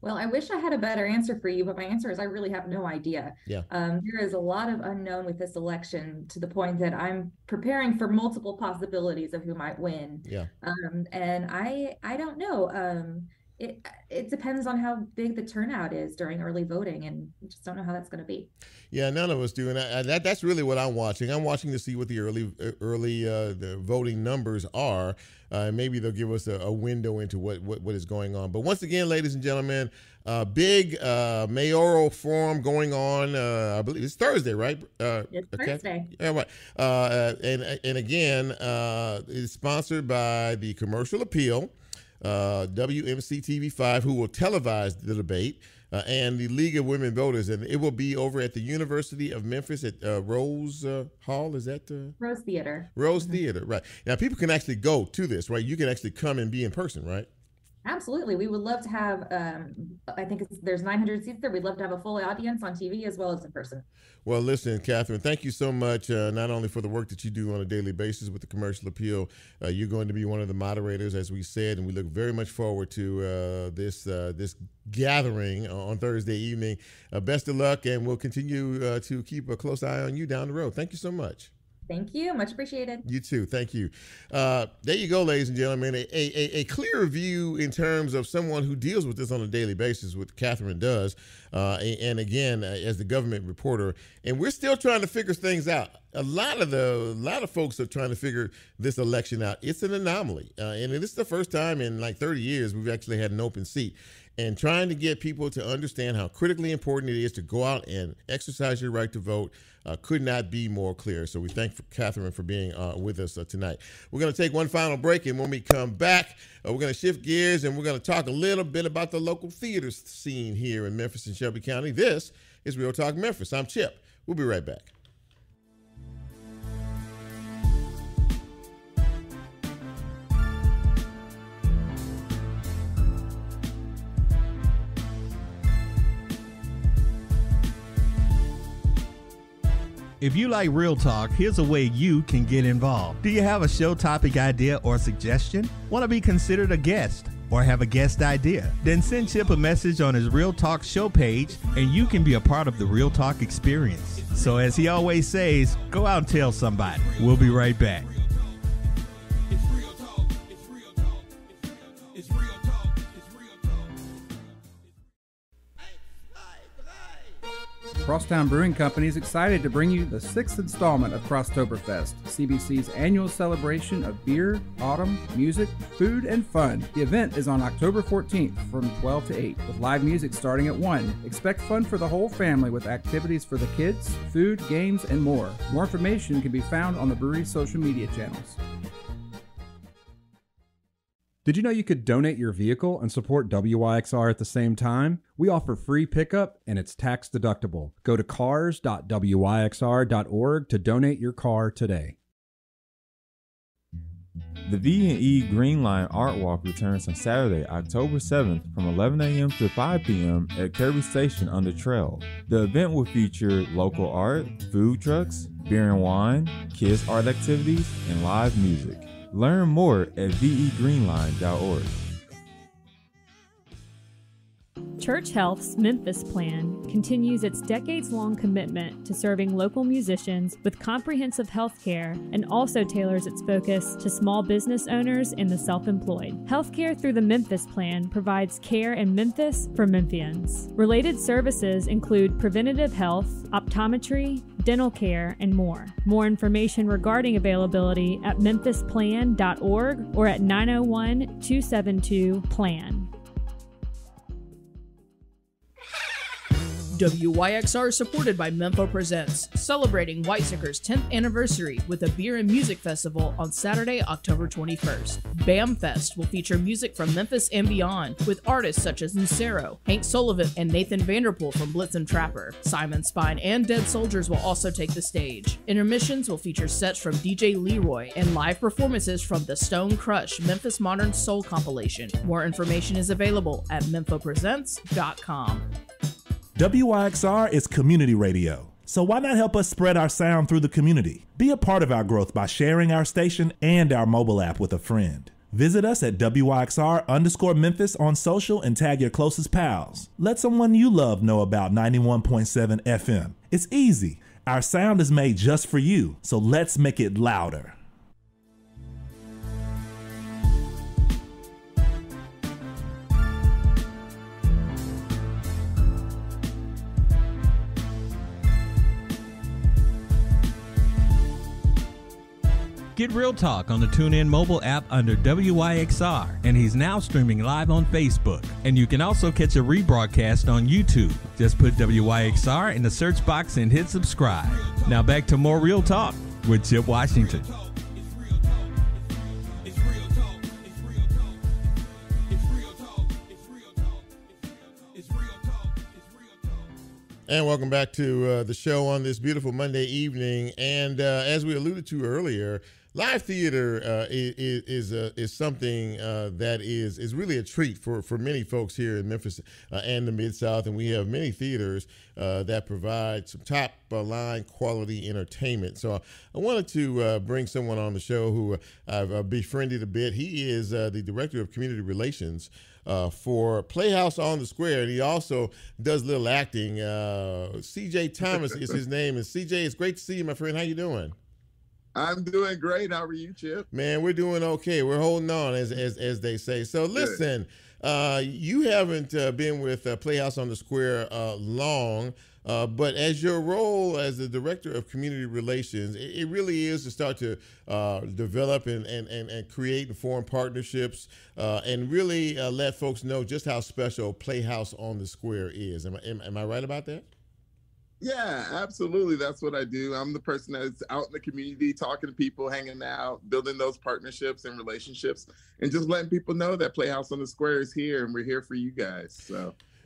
Well, I wish I had a better answer for you, but my answer is I really have no idea. Yeah. There is a lot of unknown with this election, to the point that I'm preparing for multiple possibilities of who might win. Yeah. And I don't know. It depends on how big the turnout is during early voting, and we just don't know how that's going to be. Yeah, none of us do, and that's really what I'm watching. I'm watching to see what the early the voting numbers are. Maybe they'll give us a window into what is going on. But once again, ladies and gentlemen, big mayoral forum going on. I believe it's Thursday, right? It's Thursday. Yeah, right. And again, it's sponsored by the Commercial Appeal, WMC TV5, who will televise the debate, and the League of Women Voters, and it will be over at the University of Memphis at Rose Hall. Is that Rose Theater? Rose Theater, right. Now people can actually go to this, right? You can actually come and be in person, right? Absolutely. We would love to have, I think there's 900 seats there. We'd love to have a full audience on TV as well as in person. Well, listen, Katherine, thank you so much, not only for the work that you do on a daily basis with the Commercial Appeal. You're going to be one of the moderators, as we said, and we look very much forward to this gathering on Thursday evening. Best of luck, and we'll continue to keep a close eye on you down the road. Thank you so much. Thank you. Much appreciated. You too. Thank you. There you go, ladies and gentlemen. A clear view in terms of someone who deals with this on a daily basis, what Katherine does. And again, as the government reporter, and we're still trying to figure things out. A lot of folks are trying to figure this election out. It's an anomaly. And this is the first time in like 30 years we've actually had an open seat. And trying to get people to understand how critically important it is to go out and exercise your right to vote could not be more clear. So we thank Katherine for being with us tonight. We're going to take one final break, and when we come back, we're going to shift gears, and we're going to talk a little bit about the local theater scene here in Memphis and Shelby County. This is Real Talk Memphis. I'm Chip. We'll be right back. If you like Real Talk, here's a way you can get involved. Do you have a show topic idea or suggestion? Want to be considered a guest or have a guest idea? Then send Chip a message on his Real Talk show page, and you can be a part of the Real Talk experience. So as he always says, go out and tell somebody. We'll be right back. Crosstown Brewing Company is excited to bring you the 6th installment of Crosstoberfest, CBC's annual celebration of beer, autumn, music, food, and fun. The event is on October 14th from 12 to 8, with live music starting at 1. Expect fun for the whole family with activities for the kids, food, games, and more. More information can be found on the brewery's social media channels. Did you know you could donate your vehicle and support WYXR at the same time? We offer free pickup and it's tax deductible. Go to cars.wyxr.org to donate your car today. The V&E Green Line Art Walk returns on Saturday, October 7th from 11 a.m. to 5 p.m. at Kirby Station on the trail. The event will feature local art, food trucks, beer and wine, kids art activities, and live music. Learn more at vegreenline.org. Church Health's Memphis Plan continues its decades-long commitment to serving local musicians with comprehensive health care and also tailors its focus to small business owners and the self-employed. Healthcare through the Memphis Plan provides care in Memphis for Memphians. Related services include preventative health, optometry, dental care, and more. More information regarding availability at memphisplan.org or at 901-272-PLAN. WYXR is supported by Mempho Presents, celebrating WYXR's 10th anniversary with a beer and music festival on Saturday, October 21st. BAM Fest will feature music from Memphis and beyond, with artists such as Lucero, Hank Sullivan, and Nathan Vanderpool from Blitz and Trapper. Simon Spine and Dead Soldiers will also take the stage. Intermissions will feature sets from DJ Leroy and live performances from the Stone Crush Memphis Modern Soul compilation. More information is available at memphopresents.com. WYXR is community radio, so why not help us spread our sound through the community? Be a part of our growth by sharing our station and our mobile app with a friend. Visit us at WYXR_Memphis on social and tag your closest pals. Let someone you love know about 91.7 FM. It's easy. Our sound is made just for you, so let's make it louder. Get Real Talk on the TuneIn mobile app under WYXR, and he's now streaming live on Facebook. And you can also catch a rebroadcast on YouTube. Just put WYXR in the search box and hit subscribe. Now back to more Real Talk with Chip Washington. And welcome back to the show on this beautiful Monday evening. And as we alluded to earlier, live theater is something that is really a treat for many folks here in Memphis and the Mid-South. And we have many theaters that provide some top line quality entertainment. So I wanted to bring someone on the show who I've befriended a bit. He is the Director of Community Relations for Playhouse on the Square, and he also does little acting. CJ Thomas is his name, and CJ, it's great to see you, my friend. How you doing? I'm doing great. How are you, Chip? Man, we're doing okay. We're holding on, as they say. So listen, you haven't been with Playhouse on the Square long, but as your role as the Director of Community Relations, it really is to start to develop and create and form partnerships and really let folks know just how special Playhouse on the Square is. Am I right about that? Yeah, absolutely. That's what I do. I'm the person that's out in the community, talking to people, hanging out, building those partnerships and relationships, and just letting people know that Playhouse on the Square is here and we're here for you guys.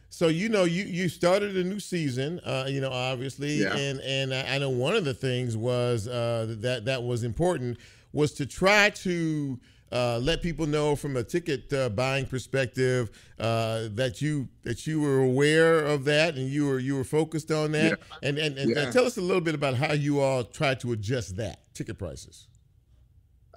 So you started a new season, obviously, yeah. and I know one of the things was that was important was to try to let people know from a ticket buying perspective that you were aware of that and you were focused on that, yeah. and tell us a little bit about how you all tried to adjust that ticket prices.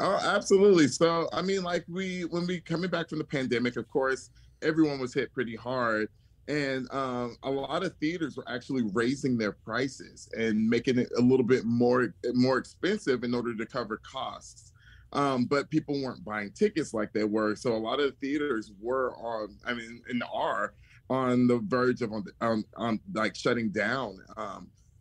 Oh, absolutely. So I mean, like when we coming back from the pandemic, of course, everyone was hit pretty hard. And a lot of theaters were actually raising their prices and making it a little bit more expensive in order to cover costs. But people weren't buying tickets like they were. So a lot of theaters were are on the verge of on like shutting down.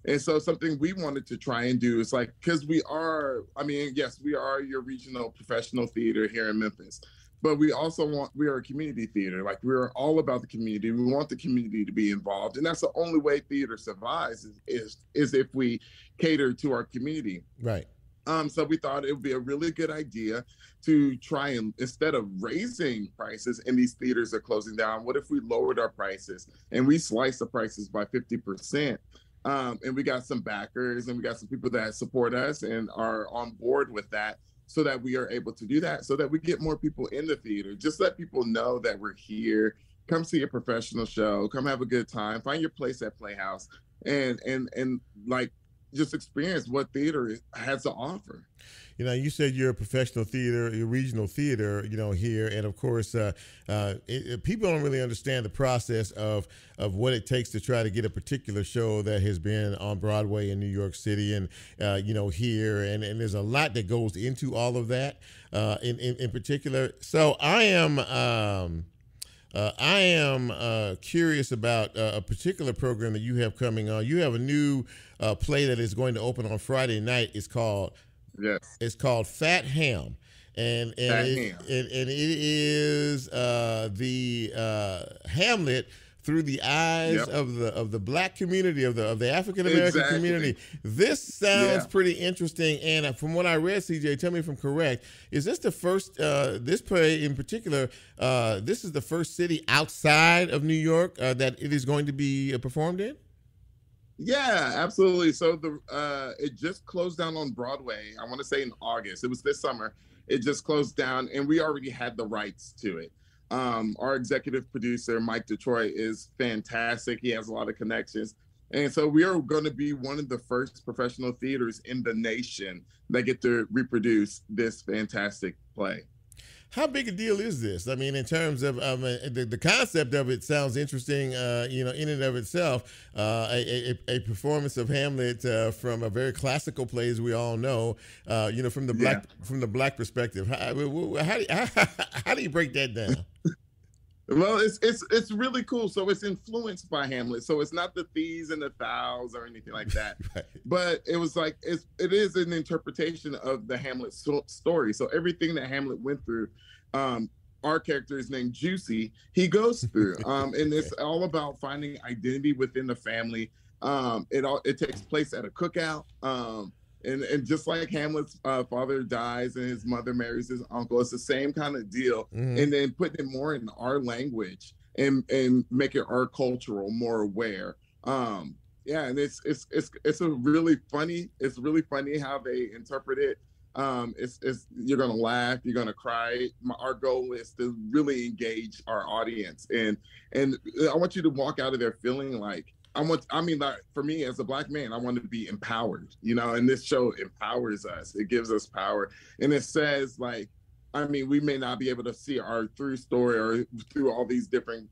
And so something we wanted to try and do is like, because we are your regional professional theater here in Memphis. But we also we are a community theater. Like, we're all about the community. We want the community to be involved. And that's the only way theater survives is if we cater to our community. Right. So we thought it would be a really good idea to try and, instead of raising prices and these theaters are closing down, what if we lowered our prices and we sliced the prices by 50%? And we got some backers and we got some people that support us and are on board with that, so that we are able to do that, so that we get more people in the theater. Just let people know that we're here. Come see a professional show. Come have a good time. Find your place at Playhouse, and like just experience what theater has to offer. You know, you said you're a professional theater, you're regional theater, you know, here. And of course, people don't really understand the process of what it takes to try to get a particular show that has been on Broadway in New York City and, you know, here. And there's a lot that goes into all of that in particular. So I am curious about a particular program that you have coming on. You have a new play that is going to open on Friday night. It's called Fat Ham, and it is the Hamlet through the eyes of the Black community, of the African American community. This sounds pretty interesting. And from what I read, CJ, tell me if I'm correct, is this the first, this play in particular, this is the first city outside of New York that it is going to be performed in? Yeah, absolutely. So it just closed down on Broadway, I want to say in August. It was this summer. It just closed down, and we already had the rights to it. Our executive producer, Mike Detroit, is fantastic. He has a lot of connections. And so we are going to be one of the first professional theaters in the nation that get to reproduce this fantastic play. How big a deal is this? I mean, in terms of the concept of it sounds interesting, you know, in and of itself. A performance of Hamlet from a very classical play, as we all know, you know, from the black perspective. How do you break that down? Well, it's really cool. So it's influenced by Hamlet. So it's not the thieves and the thous or anything like that. Right. But it was like it is an interpretation of the Hamlet story. So everything that Hamlet went through, our character is named Juicy. He goes through, and it's all about finding identity within the family. It takes place at a cookout. And just like Hamlet's father dies and his mother marries his uncle, it's the same kind of deal. Mm-hmm. And then putting it more in our language and making our cultural more aware. Yeah, and it's really funny how they interpret it. You're gonna laugh, you're gonna cry. Our goal is to really engage our audience, and I want you to walk out of there feeling like, like, for me as a Black man, I want to be empowered, you know, and this show empowers us. It gives us power. And it says, like, I mean, we may not be able to see our through story or through all these different,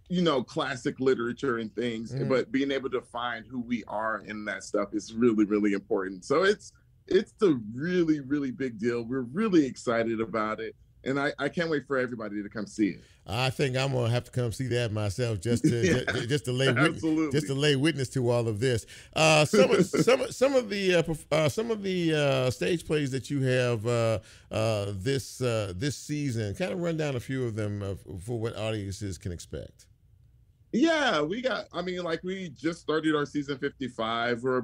you know, classic literature and things, but being able to find who we are in that stuff is really, really important. So it's a really, really big deal. We're really excited about it. And I can't wait for everybody to come see it. I think I'm gonna have to come see that myself just to lay witness to all of this. Some of the stage plays that you have this season. Kind of run down a few of them for what audiences can expect. Yeah, we just started our season 55. We're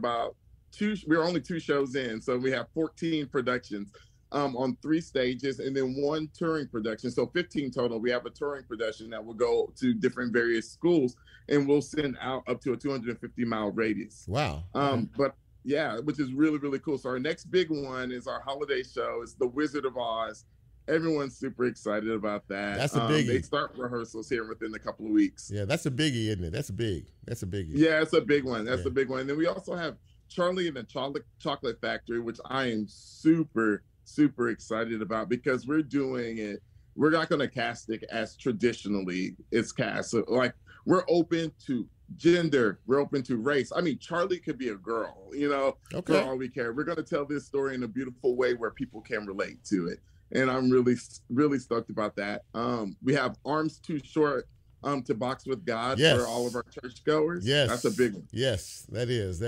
only 2 shows in, so we have 14 productions. On 3 stages and then 1 touring production. So 15 total. We have a touring production that will go to different various schools and we'll send out up to a 250-mile radius. Wow. But yeah, which is really, really cool. So our next big one is our holiday show. It's The Wizard of Oz. Everyone's super excited about that. That's a biggie. They start rehearsals here within a couple of weeks. Yeah, that's a biggie, isn't it? That's a biggie. Yeah, it's a big one. A big one. And then we also have Charlie and the Chocolate Factory, which I am super excited about because we're doing it. We're not going to cast it as traditionally it's cast. So, like, we're open to gender. We're open to race. I mean, Charlie could be a girl, you know, for all we care. We're going to tell this story in a beautiful way where people can relate to it. And I'm really, really stoked about that. We have Arms Too Short to Box with God for all of our churchgoers. Yes, that's a big one. Yes, that is.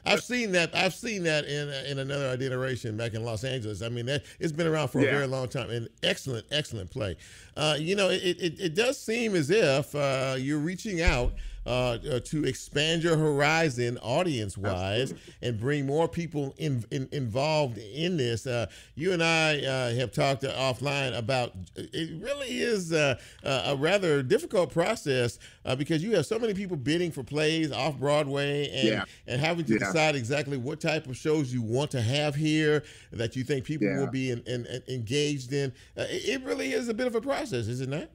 I've seen that. I've seen that in another iteration back in Los Angeles. I mean, it's been around for a very long time. And excellent play. You know, it does seem as if you're reaching out to expand your horizon audience-wise and bring more people involved in this. You and I have talked offline about it really is a rather difficult process because you have so many people bidding for plays off Broadway and having to decide exactly what type of shows you want to have here that you think people will be engaged in. It really is a bit of a process, is it not?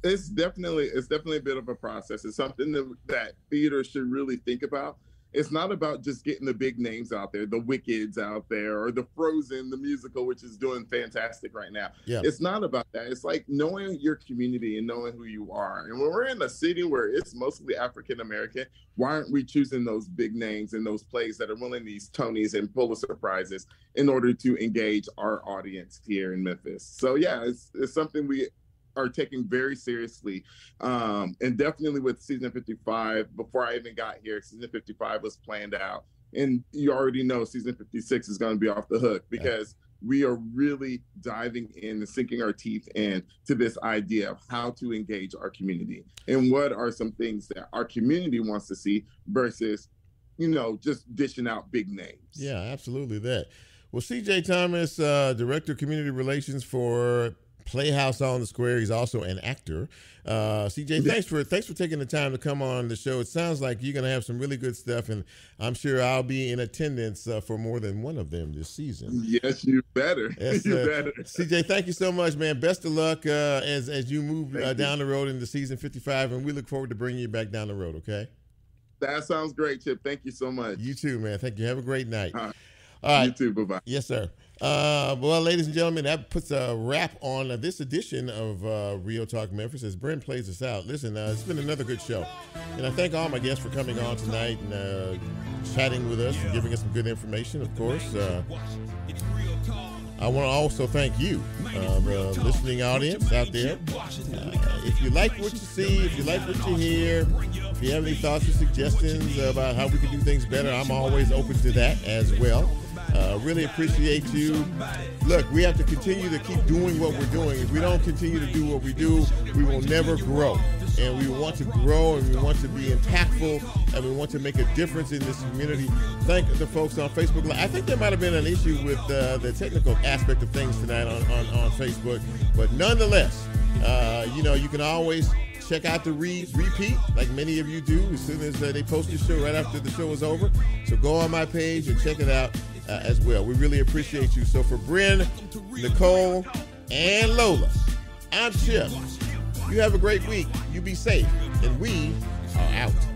It's definitely a bit of a process. It's something that theater should really think about. It's not about just getting the big names out there, the Wickeds out there, or the Frozen, the musical, which is doing fantastic right now. Yeah. It's not about that. It's like knowing your community and knowing who you are. And when we're in a city where it's mostly African American, why aren't we choosing those big names and those plays that are winning these Tonys and Pulitzer Prizes in order to engage our audience here in Memphis? So yeah, it's something we are taking very seriously, and definitely with season 55. Before I even got here, season 55 was planned out, and you already know season 56 is going to be off the hook because we are really diving in and sinking our teeth in to this idea of how to engage our community and what are some things that our community wants to see versus, just dishing out big names. Yeah, absolutely that. Well, CJ Thomas, Director of Community Relations for Playhouse on the Square. He's also an actor. CJ, thanks for taking the time to come on the show. It sounds like you're going to have some really good stuff, and I'm sure I'll be in attendance for more than one of them this season. Yes, you better. You better. CJ, thank you so much, man. Best of luck as you move down the road into season 55, and we look forward to bringing you back down the road, okay? That sounds great, Chip. Thank you so much. You too, man. Thank you. Have a great night. All right. You too. Bye-bye. Yes, sir. Well, ladies and gentlemen, that puts a wrap on this edition of Real Talk Memphis as Brent plays us out. Listen, it's been another good show. And I thank all my guests for coming on tonight and chatting with us and giving us some good information, of course. I want to also thank you, the listening audience out there. If you like what you see, if you like what you hear, if you have any thoughts or suggestions about how we can do things better, I'm always open to that as well. Really appreciate you. Look, we have to continue to keep doing what we're doing. If we don't continue to do what we do, we will never grow. And we want to grow, and we want to be impactful, and we want to make a difference in this community. Thank the folks on Facebook. I think there might have been an issue with the technical aspect of things tonight on Facebook. But nonetheless, you can always check out the repeat, like many of you do, as soon as they post the show right after the show is over. So go on my page and check it out as well. We really appreciate you. So for Bryn, Nicole, and Lola, I'm Chip. You have a great week. You be safe. And we are out.